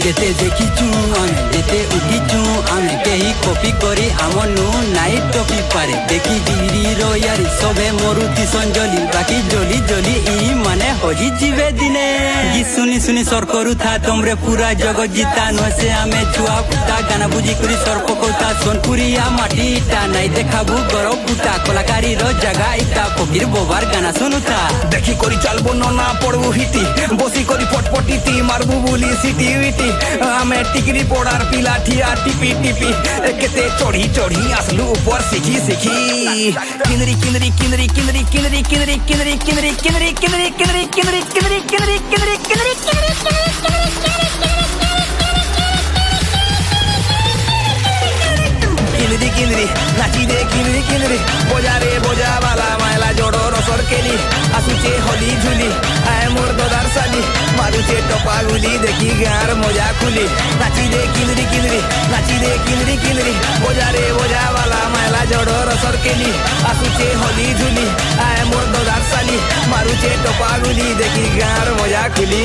केते देखिचु आमे जेते उठिचु आमे केही कॉपी करी आमनु नाइट टॉपी पारे देखी गिरी रो यारी सबे मरुति संजली बाकी जली जली ई माने हजी जीवे दिने गीत सुनी सुनी सर करू था तुमरे पूरा जगत जीता नसे आमे छुआ पुता गाना बुझी करी सर पकोता सोनपुरिया माटी इटा नाई देखाबू गरब पुता कलाकारी रो जगह इटा फकीर बोबार गाना सुनुता देखी करी चलबो ना पड़बू हिटी बसी करी पटपटी मारबू बुली सिटी विटी आमे टिकरी पोड़ार पिला ठिया टिपी टिपी केते चढ़ी चढ़ी आसलू ऊपर सीखी सीखी किनरी किनरी किनरी किनरी किनरी किनरी किनरी किनरी किनरी किनरी किनरी किनरी किनरी किनरी किनरी किनरी किनरी किनरी नाची दे किनरी किनरी बोजा रे बोजा वाला मायला जोड़ो रसर केली आसुचे होली झुली आए मोर दोदार साली मारुचे टपा गुली देखी गार मोजा खुली नाची दे किनरी किनरी नाची दे किनरी किनरी बोजा रे बोजा वाला मायला जोड़ो रसर केली आसुचे होली झुली आए मोर दोदार साली मारुचे टपा गुली देखी गार मोजा खुली।